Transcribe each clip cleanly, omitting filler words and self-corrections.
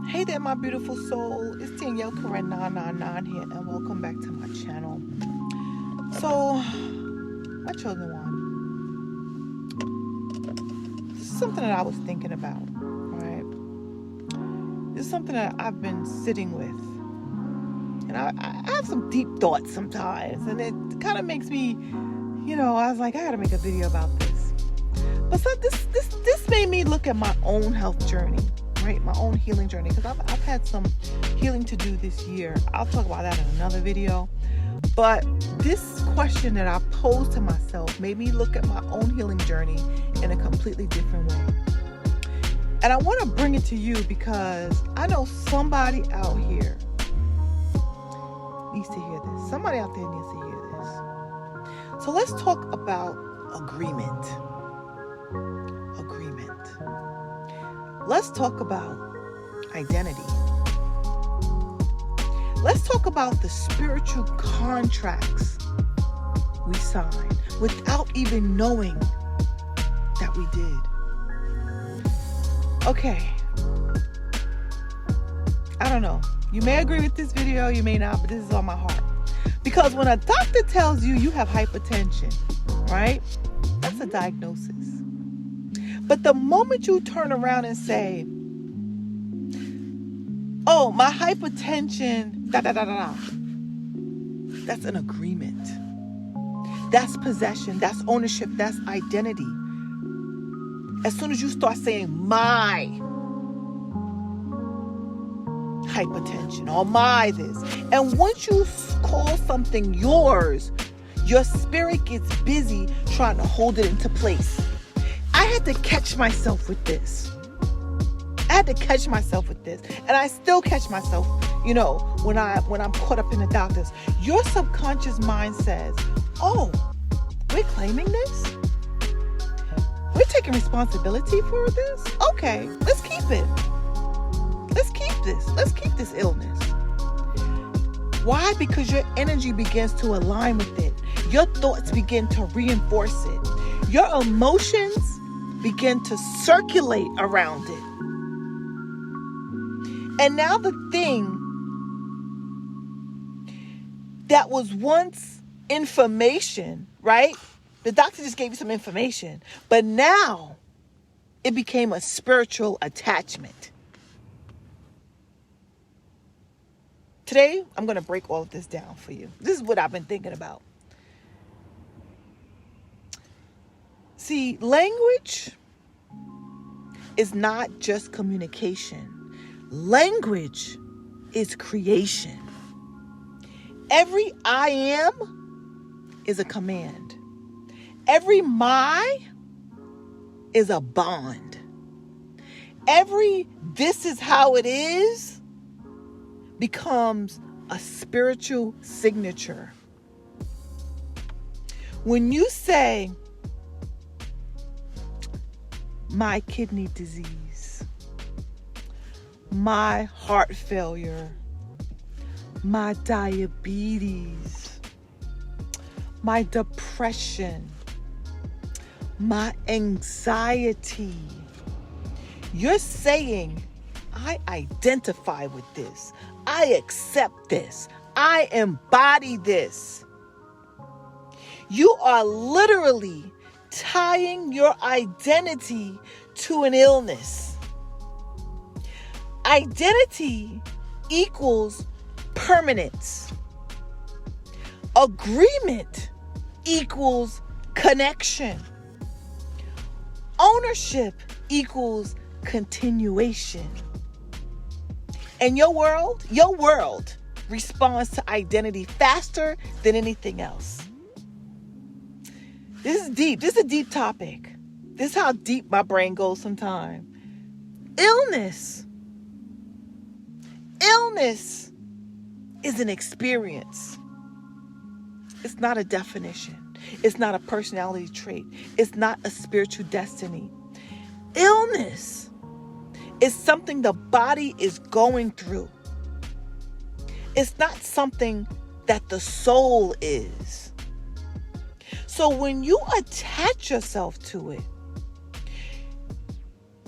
Hey there, my beautiful soul. It's Danielle Karen 999 here, and welcome back to my channel. So, my chosen one, this is something that I was thinking about, right? This is something that I've been sitting with. And I have some deep thoughts sometimes, and it kind of makes me, I was like, I gotta make a video about this. But so this made me look at my own health journey. Right, my own healing journey, because I've had some healing to do this year. I'll talk about that in another video. But this question that I posed to myself made me look at my own healing journey in a completely different way. And I want to bring it to you because I know somebody out here needs to hear this. Somebody out there needs to hear this. So let's talk about agreement. Let's talk about identity. Let's talk about the spiritual contracts we sign without even knowing that we did. Okay. I don't know. You may agree with this video, you may not, but this is on my heart. Because when a doctor tells you you have hypertension, right? That's a diagnosis. But the moment you turn around and say, oh, my hypertension, that's an agreement. That's possession. That's ownership. That's identity. As soon as you start saying my hypertension or my this, and once you call something yours, your spirit gets busy trying to hold it into place. I had to catch myself with this. And I still catch myself, when I'm caught up in the doctors. Your subconscious mind says, oh, we're claiming this? We're taking responsibility for this? Okay, let's keep it. Let's keep this. Let's keep this illness. Why? Because your energy begins to align with it. Your thoughts begin to reinforce it. Your emotions begin to circulate around it. And now the thing that was once information, right? The doctor just gave you some information, but now it became a spiritual attachment. Today, I'm going to break all of this down for you. This is what I've been thinking about. See, language is not just communication. Language is creation. Every I am is a command. Every my is a bond. Every this is how it is becomes a spiritual signature. When you say, my kidney disease, my heart failure, my diabetes, my depression, my anxiety, you're saying, I identify with this. I accept this. I embody this. You are literally tying your identity to an illness. Identity equals permanence. Agreement equals connection. Ownership equals continuation. And your world responds to identity faster than anything else. This is deep. This is a deep topic. This is how deep my brain goes sometimes. Illness is an experience. It's not a definition. It's not a personality trait. It's not a spiritual destiny. Illness is something the body is going through. It's not something that the soul is. So when you attach yourself to it,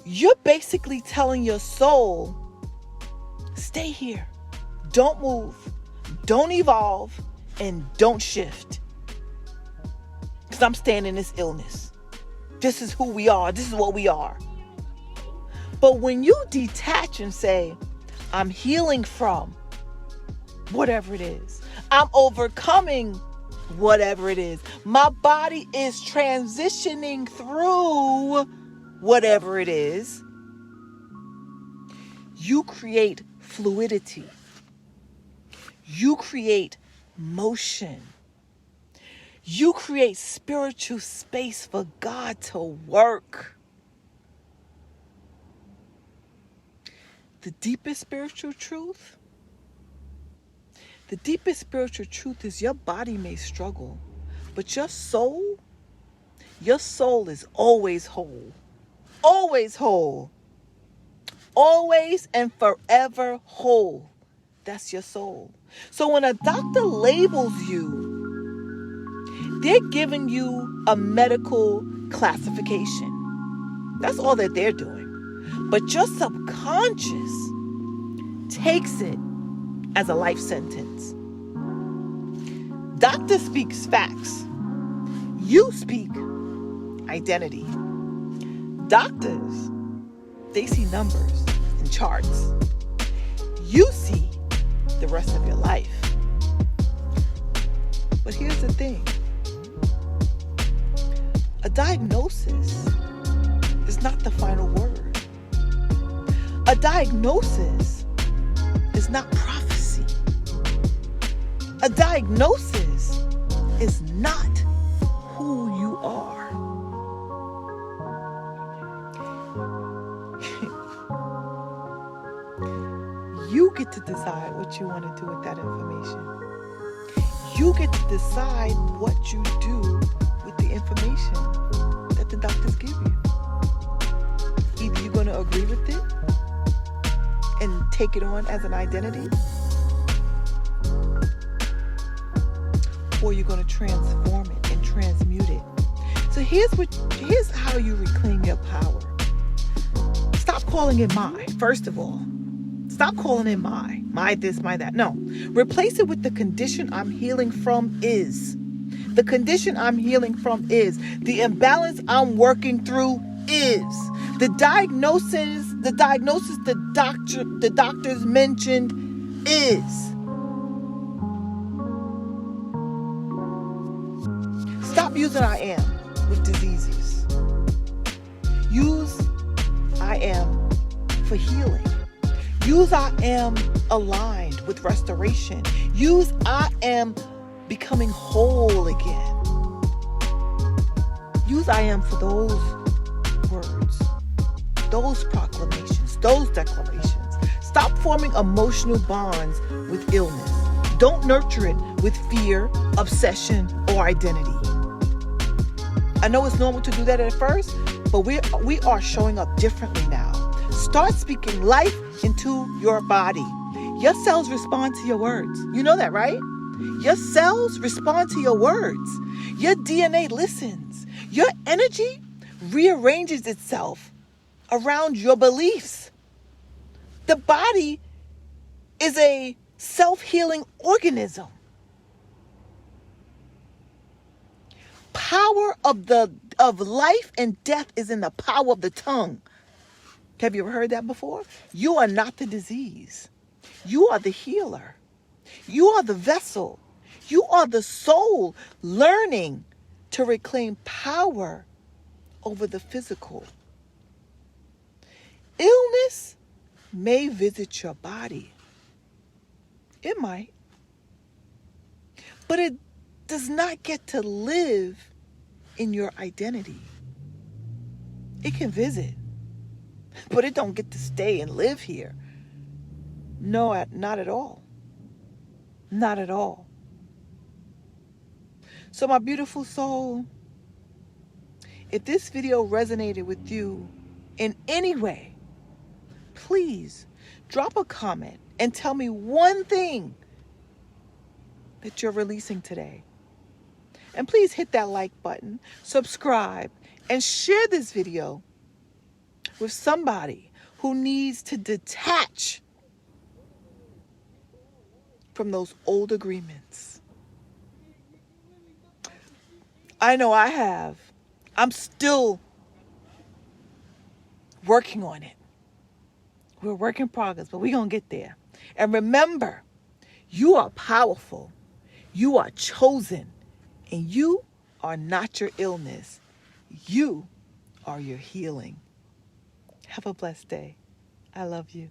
you're basically telling your soul, Stay here. Don't move. Don't evolve. And don't shift. Because I'm staying in this illness. This is who we are. This is what we are. But when you detach and say, I'm healing from whatever it is, I'm overcoming whatever it is, my body is transitioning through whatever it is, you create fluidity. You create motion. You create spiritual space for God to work. The deepest spiritual truth is your body may struggle, but your soul is always whole. Always whole. Always and forever whole. That's your soul. So when a doctor labels you, they're giving you a medical classification. That's all that they're doing. But your subconscious takes it as a life sentence. Doctor speaks facts. You speak identity. Doctors, they see numbers and charts. You see the rest of your life. But here's the thing. A diagnosis is not the final word. A diagnosis is not prophecy. A diagnosis is not who you are. You get to decide what you want to do with that information. You get to decide what you do with the information that the doctors give you. Either you're going to agree with it and take it on as an identity, or you're going to transform it and transmute it. So here's how you reclaim your power. Stop calling it my, first of all. Stop calling it my this, my that. No. Replace it with the condition I'm healing from is. The condition I'm healing from is. The imbalance I'm working through is. The diagnosis the doctors mentioned is. Stop using I am with diseases. Use I am for healing. Use I am aligned with restoration. Use I am becoming whole again. Use I am for those words, those proclamations, those declarations. Stop forming emotional bonds with illness. Don't nurture it with fear, obsession, or identity. I know it's normal to do that at first, but we are showing up differently now. Start speaking life into your body. Your cells respond to your words. You know that, right? Your cells respond to your words. Your DNA listens. Your energy rearranges itself around your beliefs. The body is a self-healing organism. Power of life and death is in the power of the tongue. Have you ever heard that before? You are not the disease. You are the healer. You are the vessel. You are the soul learning to reclaim power over the physical. Illness may visit your body. It might. But it does not get to live in your identity. It can visit, but it don't get to stay and live here. No, not at all. Not at all. So my beautiful soul, if this video resonated with you in any way, please drop a comment and tell me one thing that you're releasing today. And please hit that like button, subscribe, and share this video with somebody who needs to detach from those old agreements. I know I have. I'm still working on it. We're a work in progress, but we're going to get there. And remember, you are powerful. You are chosen. And you are not your illness. You are your healing. Have a blessed day. I love you.